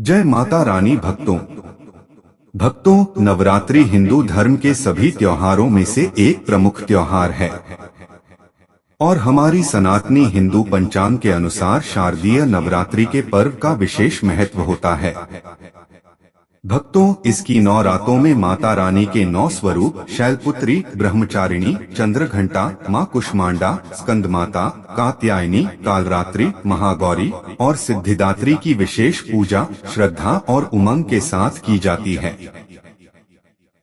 जय माता रानी। भक्तों, नवरात्रि हिंदू धर्म के सभी त्योहारों में से एक प्रमुख त्योहार है और हमारी सनातनी हिंदू पंचांग के अनुसार शारदीय नवरात्रि के पर्व का विशेष महत्व होता है। भक्तों, इसकी 9 रातों में माता रानी के 9 स्वरूप शैलपुत्री, ब्रह्मचारिणी, चंद्रघंटा, माँ कुष्मांडा, स्कंदमाता, कात्यायनी, कालरात्रि, महागौरी और सिद्धिदात्री की विशेष पूजा श्रद्धा और उमंग के साथ की जाती है।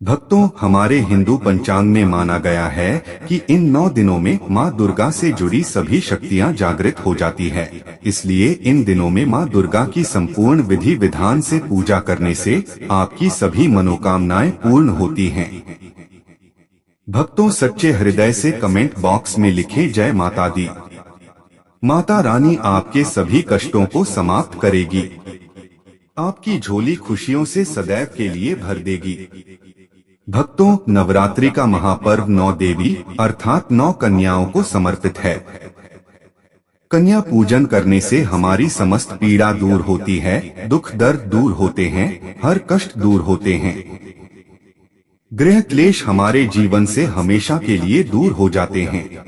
भक्तों, हमारे हिंदू पंचांग में माना गया है कि इन 9 दिनों में माँ दुर्गा से जुड़ी सभी शक्तियाँ जागृत हो जाती है। इसलिए इन दिनों में माँ दुर्गा की संपूर्ण विधि विधान से पूजा करने से आपकी सभी मनोकामनाएं पूर्ण होती हैं। भक्तों, सच्चे हृदय से कमेंट बॉक्स में लिखें जय माता दी। माता रानी आपके सभी कष्टों को समाप्त करेगी, आपकी झोली खुशियों से सदैव के लिए भर देगी। भक्तों, नवरात्रि का महापर्व 9 देवी अर्थात 9 कन्याओं को समर्पित है। कन्या पूजन करने से हमारी समस्त पीड़ा दूर होती है, दुख दर्द दूर होते हैं, हर कष्ट दूर होते हैं, गृह क्लेश हमारे जीवन से हमेशा के लिए दूर हो जाते हैं।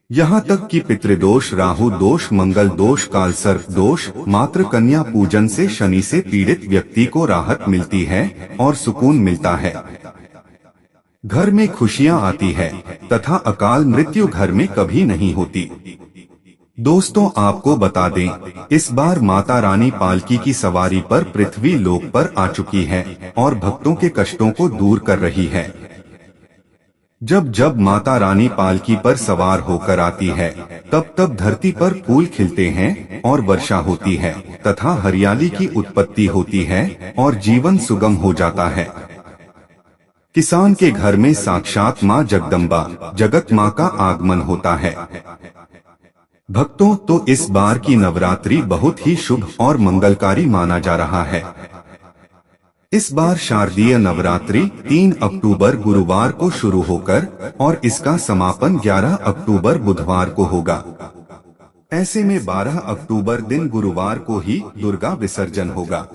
यहाँ तक कि पितृदोष, राहु दोष, मंगल दोष, कालसर्प दोष, मात्र कन्या पूजन से शनि से पीड़ित व्यक्ति को राहत मिलती है और सुकून मिलता है। घर में खुशियाँ आती है तथा अकाल मृत्यु घर में कभी नहीं होती। दोस्तों, आपको बता दें, इस बार माता रानी पालकी की सवारी पर पृथ्वी लोक पर आ चुकी है और भक्तों के कष्टों को दूर कर रही है। जब जब माता रानी पालकी पर सवार होकर आती है, तब तब धरती पर फूल खिलते हैं और वर्षा होती है तथा हरियाली की उत्पत्ति होती है और जीवन सुगम हो जाता है। किसान के घर में साक्षात माँ जगदम्बा, जगत माँ का आगमन होता है। भक्तों, तो इस बार की नवरात्रि बहुत ही शुभ और मंगलकारी माना जा रहा है। इस बार शारदीय नवरात्रि 3 अक्टूबर गुरुवार को शुरू होकर और इसका समापन 11 अक्टूबर बुधवार को होगा। ऐसे में 12 अक्टूबर दिन गुरुवार को ही दुर्गा विसर्जन होगा।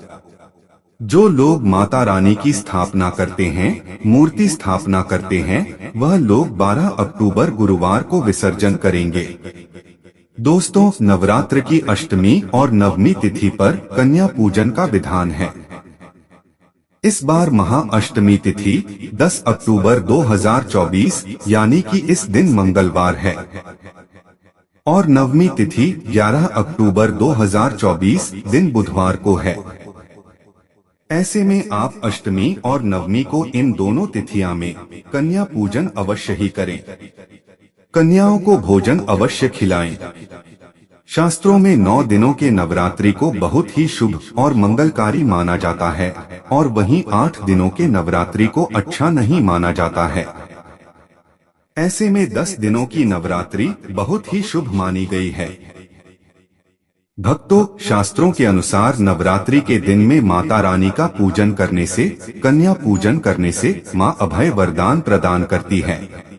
जो लोग माता रानी की स्थापना करते हैं, मूर्ति स्थापना करते हैं, वह लोग 12 अक्टूबर गुरुवार को विसर्जन करेंगे। दोस्तों, नवरात्र की अष्टमी और नवमी तिथि पर कन्या पूजन का विधान है। इस बार महाअष्टमी तिथि 10 अक्टूबर 2024 यानी कि इस दिन मंगलवार है और नवमी तिथि 11 अक्टूबर 2024 दिन बुधवार को है। ऐसे में आप अष्टमी और नवमी को इन दोनों तिथियां में कन्या पूजन अवश्य ही करें। कन्याओं को भोजन अवश्य खिलाएं। शास्त्रों में 9 दिनों के नवरात्रि को बहुत ही शुभ और मंगलकारी माना जाता है और वहीं 8 दिनों के नवरात्रि को अच्छा नहीं माना जाता है। ऐसे में 10 दिनों की नवरात्रि बहुत ही शुभ मानी गई है। भक्तों, शास्त्रों के अनुसार नवरात्रि के दिन में माता रानी का पूजन करने से, कन्या पूजन करने से माँ अभय वरदान प्रदान करती है।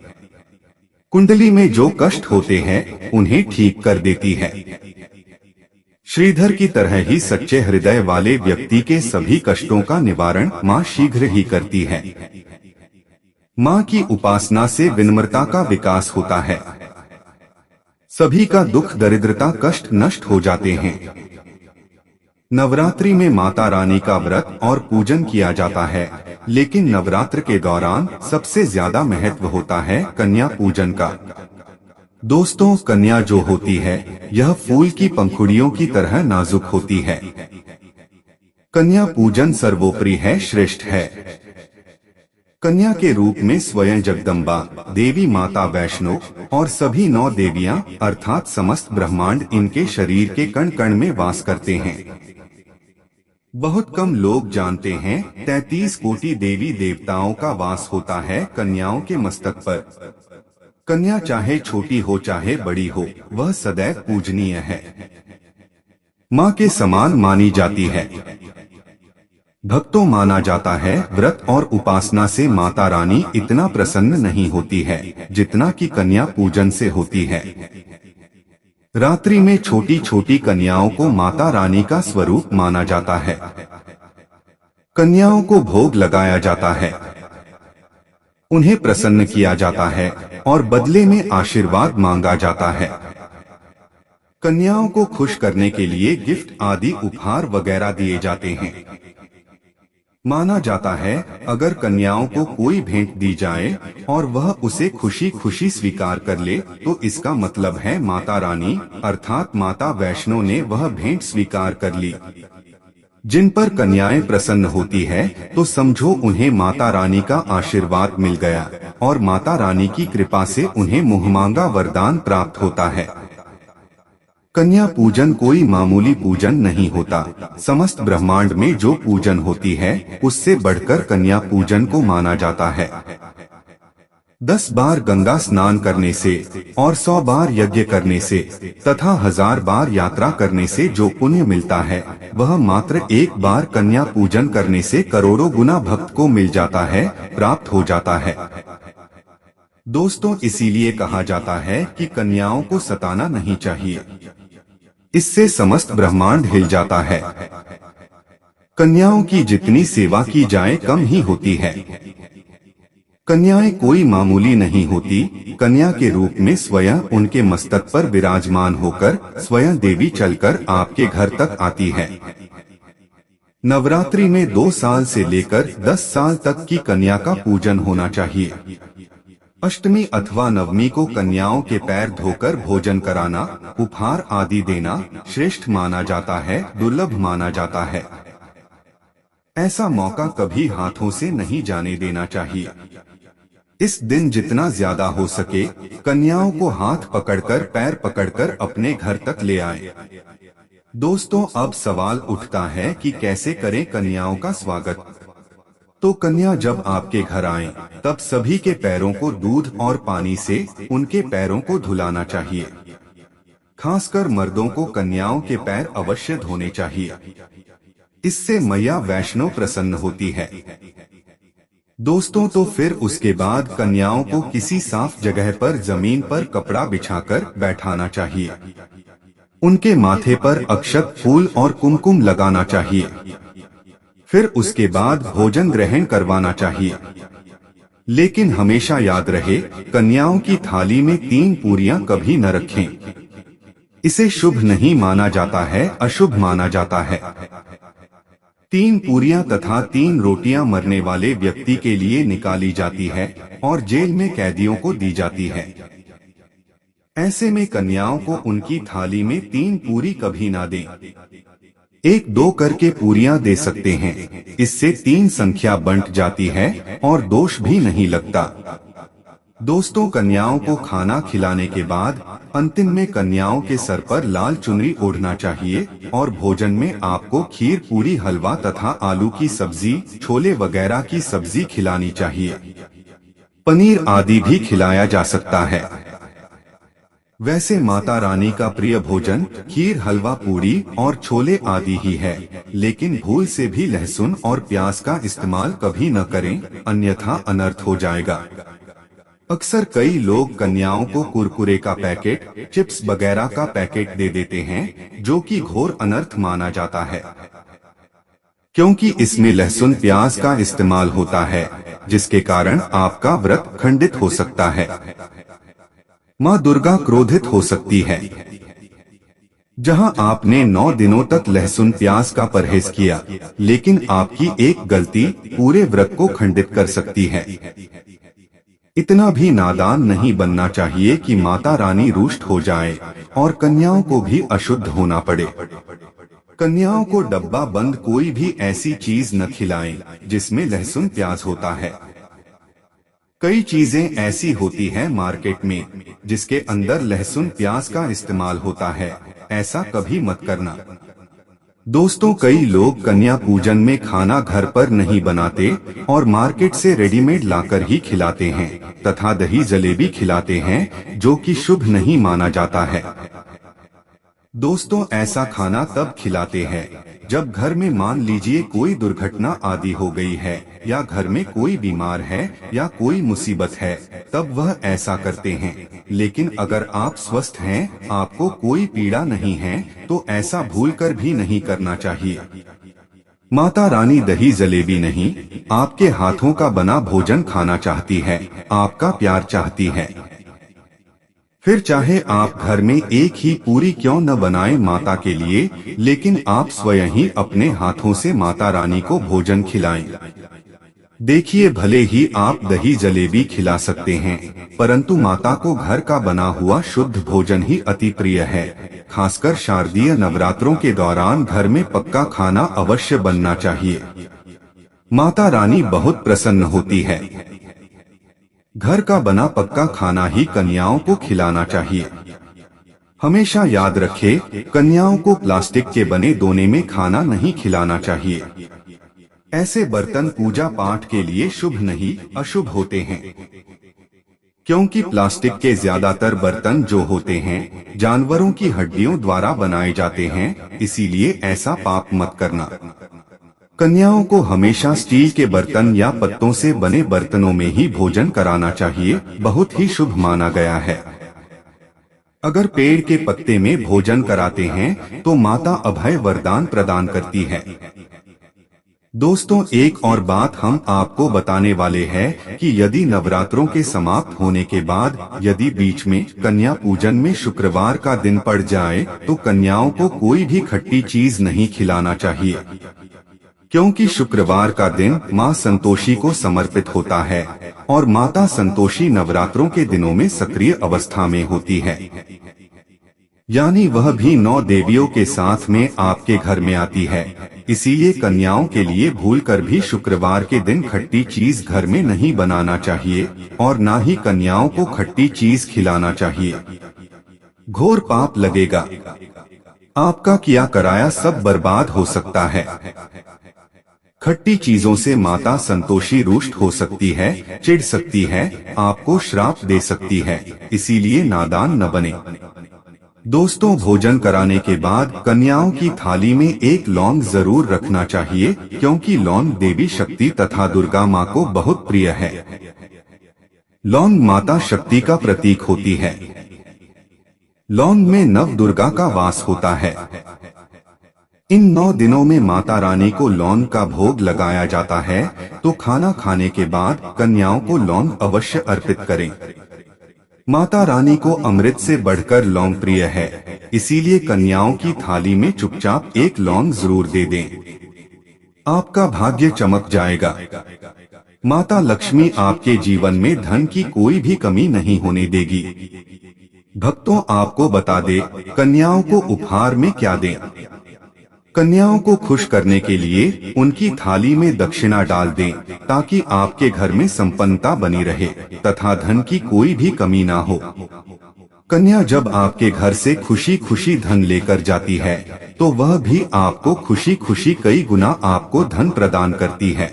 कुंडली में जो कष्ट होते हैं उन्हें ठीक कर देती है। श्रीधर की तरह ही सच्चे हृदय वाले व्यक्ति के सभी कष्टों का निवारण माँ शीघ्र ही करती है। माँ की उपासना से विनम्रता का विकास होता है। सभी का दुख दरिद्रता कष्ट नष्ट हो जाते हैं। नवरात्रि में माता रानी का व्रत और पूजन किया जाता है, लेकिन नवरात्र के दौरान सबसे ज्यादा महत्व होता है कन्या पूजन का। दोस्तों, कन्या जो होती है यह फूल की पंखुड़ियों की तरह नाजुक होती है। कन्या पूजन सर्वोपरि है, श्रेष्ठ है। कन्या के रूप में स्वयं जगदम्बा, देवी माता वैष्णो और सभी 9 देवियां अर्थात समस्त ब्रह्मांड इनके शरीर के कण कण में वास करते हैं। बहुत कम लोग जानते हैं 33 कोटि देवी देवताओं का वास होता है कन्याओं के मस्तक पर। कन्या चाहे छोटी हो चाहे बड़ी हो, वह सदैव पूजनीय है, माँ के समान मानी जाती है। भक्तों, माना जाता है व्रत और उपासना से माता रानी इतना प्रसन्न नहीं होती है जितना कि कन्या पूजन से होती है। रात्रि में छोटी छोटी कन्याओं को माता रानी का स्वरूप माना जाता है। कन्याओं को भोग लगाया जाता है, उन्हें प्रसन्न किया जाता है और बदले में आशीर्वाद मांगा जाता है। कन्याओं को खुश करने के लिए गिफ्ट आदि उपहार वगैरह दिए जाते हैं। माना जाता है अगर कन्याओं को कोई भेंट दी जाए और वह उसे खुशी खुशी स्वीकार कर ले तो इसका मतलब है माता रानी अर्थात माता वैष्णो ने वह भेंट स्वीकार कर ली। जिन पर कन्याएं प्रसन्न होती है तो समझो उन्हें माता रानी का आशीर्वाद मिल गया और माता रानी की कृपा से उन्हें मुहमांगा वरदान प्राप्त होता है। कन्या पूजन कोई मामूली पूजन नहीं होता। समस्त ब्रह्मांड में जो पूजन होती है उससे बढ़कर कन्या पूजन को माना जाता है। 10 बार गंगा स्नान करने से और 100 बार यज्ञ करने से तथा 1000 बार यात्रा करने से जो पुण्य मिलता है वह मात्र एक बार कन्या पूजन करने से करोड़ों गुना भक्त को मिल जाता है, प्राप्त हो जाता है। दोस्तों, इसीलिए कहा जाता है कि कन्याओं को सताना नहीं चाहिए, इससे समस्त ब्रह्मांड हिल जाता है। कन्याओं की जितनी सेवा की जाए कम ही होती है। कन्याएं कोई मामूली नहीं होती। कन्या के रूप में स्वयं उनके मस्तक पर विराजमान होकर स्वयं देवी चलकर आपके घर तक आती है। नवरात्रि में 2 साल से लेकर 10 साल तक की कन्या का पूजन होना चाहिए। अष्टमी अथवा नवमी को कन्याओं के पैर धोकर भोजन कराना, उपहार आदि देना श्रेष्ठ माना जाता है, दुर्लभ माना जाता है। ऐसा मौका कभी हाथों से नहीं जाने देना चाहिए। इस दिन जितना ज्यादा हो सके कन्याओं को हाथ पकड़कर पैर पकड़कर अपने घर तक ले आए। दोस्तों, अब सवाल उठता है कि कैसे करें कन्याओं का स्वागत। तो कन्या जब आपके घर आए तब सभी के पैरों को दूध और पानी से उनके पैरों को धुलाना चाहिए। खासकर मर्दों को कन्याओं के पैर अवश्य धोने चाहिए, इससे मैया वैष्णो प्रसन्न होती है। दोस्तों, तो फिर उसके बाद कन्याओं को किसी साफ जगह पर जमीन पर कपड़ा बिछाकर बैठाना चाहिए। उनके माथे पर अक्षत, फूल और कुमकुम लगाना चाहिए। फिर उसके बाद भोजन ग्रहण करवाना चाहिए। लेकिन हमेशा याद रहे, कन्याओं की थाली में 3 पूरियां कभी न रखें। इसे शुभ नहीं माना जाता है, अशुभ माना जाता है। 3 पूरियां तथा 3 रोटियां मरने वाले व्यक्ति के लिए निकाली जाती है और जेल में कैदियों को दी जाती है। ऐसे में कन्याओं को उनकी थाली में 3 पूरी कभी ना दें। 1-2 करके पूरियां दे सकते हैं, इससे 3 संख्या बंट जाती है और दोष भी नहीं लगता। दोस्तों, कन्याओं को खाना खिलाने के बाद अंतिम में कन्याओं के सर पर लाल चुनरी ओढ़ना चाहिए और भोजन में आपको खीर, पूरी, हलवा तथा आलू की सब्जी, छोले वगैरह की सब्जी खिलानी चाहिए। पनीर आदि भी खिलाया जा सकता है। वैसे माता रानी का प्रिय भोजन खीर, हलवा, पूरी और छोले आदि ही है, लेकिन भूल से भी लहसुन और प्याज का इस्तेमाल कभी न करें, अन्यथा अनर्थ हो जाएगा। अक्सर कई लोग कन्याओं को कुरकुरे का पैकेट, चिप्स वगैरह का पैकेट दे देते हैं, जो कि घोर अनर्थ माना जाता है, क्योंकि इसमें लहसुन, प्याज का इस्तेमाल होता है, जिसके कारण आपका व्रत खंडित हो सकता है। माँ दुर्गा क्रोधित हो सकती है। जहां आपने 9 दिनों तक लहसुन प्याज का परहेज किया, लेकिन आपकी एक गलती पूरे व्रत को खंडित कर सकती है। इतना भी नादान नहीं बनना चाहिए कि माता रानी रुष्ट हो जाए और कन्याओं को भी अशुद्ध होना पड़े। कन्याओं को डब्बा बंद कोई भी ऐसी चीज न खिलाएं जिसमें लहसुन प्याज होता है। कई चीजें ऐसी होती हैं मार्केट में जिसके अंदर लहसुन प्याज का इस्तेमाल होता है, ऐसा कभी मत करना। दोस्तों, कई लोग कन्या पूजन में खाना घर पर नहीं बनाते और मार्केट से रेडीमेड लाकर ही खिलाते हैं तथा दही जलेबी खिलाते हैं, जो कि शुभ नहीं माना जाता है। दोस्तों, ऐसा खाना तब खिलाते हैं जब घर में मान लीजिए कोई दुर्घटना आदि हो गई है या घर में कोई बीमार है या कोई मुसीबत है, तब वह ऐसा करते हैं। लेकिन अगर आप स्वस्थ हैं, आपको कोई पीड़ा नहीं है, तो ऐसा भूलकर भी नहीं करना चाहिए। माता रानी दही जलेबी नहीं, आपके हाथों का बना भोजन खाना चाहती है, आपका प्यार चाहती है। फिर चाहे आप घर में एक ही पूरी क्यों न बनाएं माता के लिए, लेकिन आप स्वयं ही अपने हाथों से माता रानी को भोजन खिलाएं। देखिए, भले ही आप दही जलेबी खिला सकते हैं, परंतु माता को घर का बना हुआ शुद्ध भोजन ही अति प्रिय है। खासकर शारदीय नवरात्रों के दौरान घर में पक्का खाना अवश्य बनना चाहिए। माता रानी बहुत प्रसन्न होती है। घर का बना पक्का खाना ही कन्याओं को खिलाना चाहिए। हमेशा याद रखें, कन्याओं को प्लास्टिक के बने दोने में खाना नहीं खिलाना चाहिए। ऐसे बर्तन पूजा पाठ के लिए शुभ नहीं, अशुभ होते हैं, क्योंकि प्लास्टिक के ज्यादातर बर्तन जो होते हैं जानवरों की हड्डियों द्वारा बनाए जाते हैं, इसीलिए ऐसा पाप मत करना। कन्याओं को हमेशा स्टील के बर्तन या पत्तों से बने बर्तनों में ही भोजन कराना चाहिए, बहुत ही शुभ माना गया है। अगर पेड़ के पत्ते में भोजन कराते हैं तो माता अभय वरदान प्रदान करती है। दोस्तों, एक और बात हम आपको बताने वाले हैं कि यदि नवरात्रों के समाप्त होने के बाद यदि बीच में कन्या पूजन में शुक्रवार का दिन पड़ जाए तो कन्याओं को कोई भी खट्टी चीज नहीं खिलाना चाहिए, क्योंकि शुक्रवार का दिन मां संतोषी को समर्पित होता है और माता संतोषी नवरात्रों के दिनों में सक्रिय अवस्था में होती है, यानी वह भी 9 देवियों के साथ में आपके घर में आती है। इसीलिए कन्याओं के लिए भूलकर भी शुक्रवार के दिन खट्टी चीज घर में नहीं बनाना चाहिए और ना ही कन्याओं को खट्टी चीज खिलाना चाहिए। घोर पाप लगेगा, आपका किया कराया सब बर्बाद हो सकता है। खट्टी चीजों से माता संतोषी रुष्ट हो सकती है, चिढ़ सकती है, आपको श्राप दे सकती है, इसीलिए नादान न बने। दोस्तों, भोजन कराने के बाद कन्याओं की थाली में एक लौंग जरूर रखना चाहिए, क्योंकि लौंग देवी शक्ति तथा दुर्गा माँ को बहुत प्रिय है। लौंग माता शक्ति का प्रतीक होती है। लौंग में नव दुर्गा का वास होता है। इन 9 दिनों में माता रानी को लौंग का भोग लगाया जाता है, तो खाना खाने के बाद कन्याओं को लौंग अवश्य अर्पित करें। माता रानी को अमृत से बढ़कर लौंग प्रिय है, इसीलिए कन्याओं की थाली में चुपचाप एक लौंग जरूर दे दें, आपका भाग्य चमक जाएगा। माता लक्ष्मी आपके जीवन में धन की कोई भी कमी नहीं होने देगी। भक्तों, आपको बता दे, कन्याओं को उपहार में क्या दें। कन्याओं को खुश करने के लिए उनकी थाली में दक्षिणा डाल दें, ताकि आपके घर में संपन्नता बनी रहे तथा धन की कोई भी कमी ना हो। कन्या जब आपके घर से खुशी खुशी धन लेकर जाती है, तो वह भी आपको खुशी खुशी कई गुना आपको धन प्रदान करती है।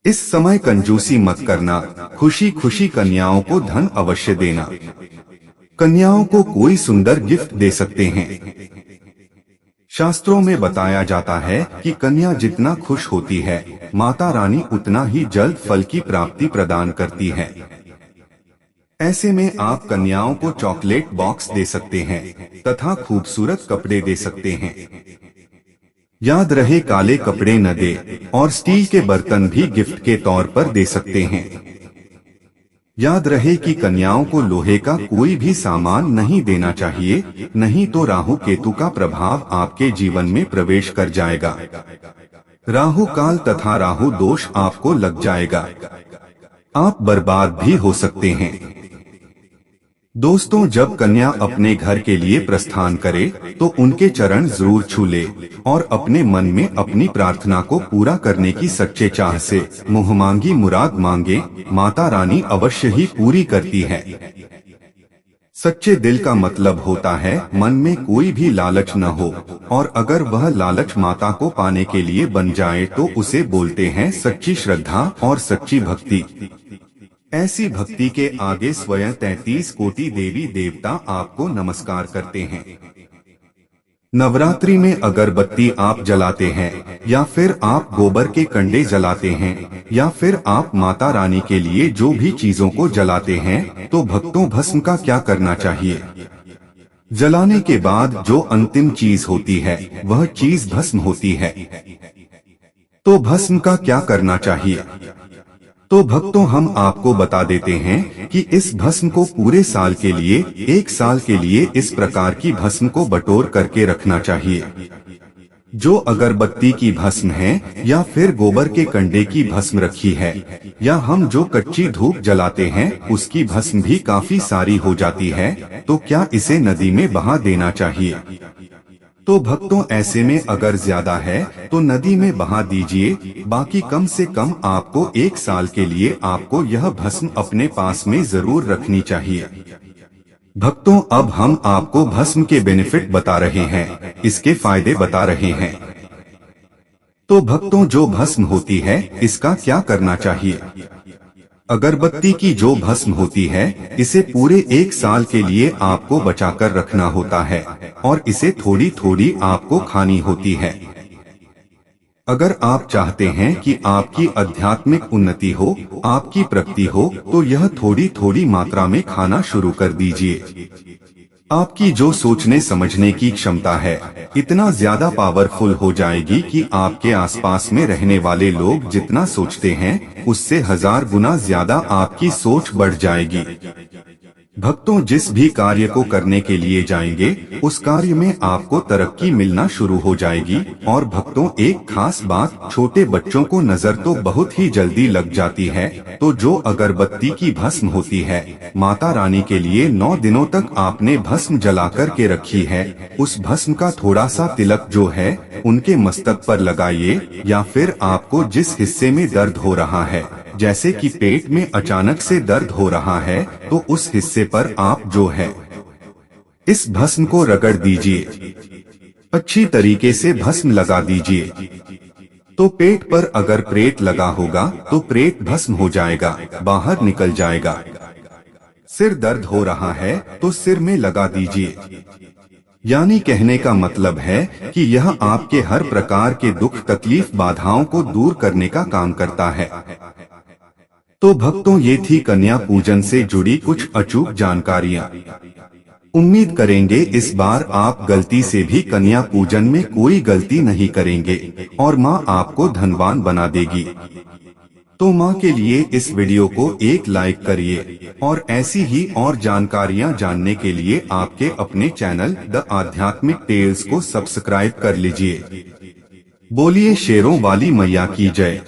इस समय कंजूसी मत करना, खुशी खुशी कन्याओं को धन अवश्य देना। कन्याओं को कोई सुंदर गिफ्ट दे सकते हैं। शास्त्रों में बताया जाता है कि कन्या जितना खुश होती है, माता रानी उतना ही जल्द फल की प्राप्ति प्रदान करती है। ऐसे में आप कन्याओं को चॉकलेट बॉक्स दे सकते हैं तथा खूबसूरत कपड़े दे सकते हैं। याद रहे, काले कपड़े न दे और स्टील के बर्तन भी गिफ्ट के तौर पर दे सकते हैं। याद रहे कि कन्याओं को लोहे का कोई भी सामान नहीं देना चाहिए, नहीं तो राहु केतु का प्रभाव आपके जीवन में प्रवेश कर जाएगा। राहु काल तथा राहु दोष आपको लग जाएगा, आप बर्बाद भी हो सकते हैं। दोस्तों, जब कन्या अपने घर के लिए प्रस्थान करे तो उनके चरण जरूर छू ले और अपने मन में अपनी प्रार्थना को पूरा करने की सच्चे चाह से मुँह मांगी मुराद मांगे, माता रानी अवश्य ही पूरी करती है। सच्चे दिल का मतलब होता है मन में कोई भी लालच न हो, और अगर वह लालच माता को पाने के लिए बन जाए तो उसे बोलते हैं सच्ची श्रद्धा और सच्ची भक्ति। ऐसी भक्ति के आगे स्वयं 33 कोटि देवी देवता आपको नमस्कार करते हैं। नवरात्रि में अगरबत्ती आप जलाते हैं या फिर आप गोबर के कंडे जलाते हैं या फिर आप माता रानी के लिए जो भी चीजों को जलाते हैं, तो भक्तों भस्म का क्या करना चाहिए? जलाने के बाद जो अंतिम चीज होती है वह चीज भस्म होती है। तो भस्म का क्या करना चाहिए? तो भक्तों हम आपको बता देते हैं कि इस भस्म को पूरे साल के लिए, 1 साल के लिए इस प्रकार की भस्म को बटोर करके रखना चाहिए। जो अगरबत्ती की भस्म है या फिर गोबर के कंडे की भस्म रखी है या हम जो कच्ची धूप जलाते हैं उसकी भस्म भी काफी सारी हो जाती है, तो क्या इसे नदी में बहा देना चाहिए? तो भक्तों ऐसे में अगर ज्यादा है तो नदी में बहा दीजिए, बाकी कम से कम आपको 1 साल के लिए आपको यह भस्म अपने पास में जरूर रखनी चाहिए। भक्तों अब हम आपको भस्म के बेनिफिट बता रहे हैं, इसके फायदे बता रहे हैं। तो भक्तों जो भस्म होती है इसका क्या करना चाहिए? अगरबत्ती की जो भस्म होती है इसे पूरे 1 साल के लिए आपको बचाकर रखना होता है और इसे थोड़ी थोड़ी आपको खानी होती है। अगर आप चाहते हैं कि आपकी आध्यात्मिक उन्नति हो, आपकी प्रगति हो, तो यह थोड़ी थोड़ी मात्रा में खाना शुरू कर दीजिए। आपकी जो सोचने समझने की क्षमता है इतना ज्यादा पावरफुल हो जाएगी कि आपके आसपास में रहने वाले लोग जितना सोचते हैं उससे 1000 गुना ज्यादा आपकी सोच बढ़ जाएगी। भक्तों जिस भी कार्य को करने के लिए जाएंगे उस कार्य में आपको तरक्की मिलना शुरू हो जाएगी। और भक्तों एक खास बात, छोटे बच्चों को नजर तो बहुत ही जल्दी लग जाती है, तो जो अगरबत्ती की भस्म होती है माता रानी के लिए 9 दिनों तक आपने भस्म जला कर के रखी है, उस भस्म का थोड़ा सा तिलक जो है उनके मस्तक पर लगाइए। या फिर आपको जिस हिस्से में दर्द हो रहा है, जैसे कि पेट में अचानक से दर्द हो रहा है, तो उस हिस्से पर आप जो है इस भस्म को रगड़ दीजिए, अच्छी तरीके से भस्म लगा दीजिए। तो पेट पर अगर प्रेत लगा होगा तो प्रेत भस्म हो जाएगा, बाहर निकल जाएगा। सिर दर्द हो रहा है तो सिर में लगा दीजिए। यानी कहने का मतलब है कि यह आपके हर प्रकार के दुख, तकलीफ, बाधाओं को दूर करने का काम करता है। तो भक्तों ये थी कन्या पूजन से जुड़ी कुछ अचूक जानकारियाँ। उम्मीद करेंगे इस बार आप गलती से भी कन्या पूजन में कोई गलती नहीं करेंगे और माँ आपको धनवान बना देगी। तो माँ के लिए इस वीडियो को एक लाइक करिए और ऐसी ही और जानकारियाँ जानने के लिए आपके अपने चैनल द आध्यात्मिक टेल्स को सब्सक्राइब कर लीजिए। बोलिए शेरों वाली मैया की जय।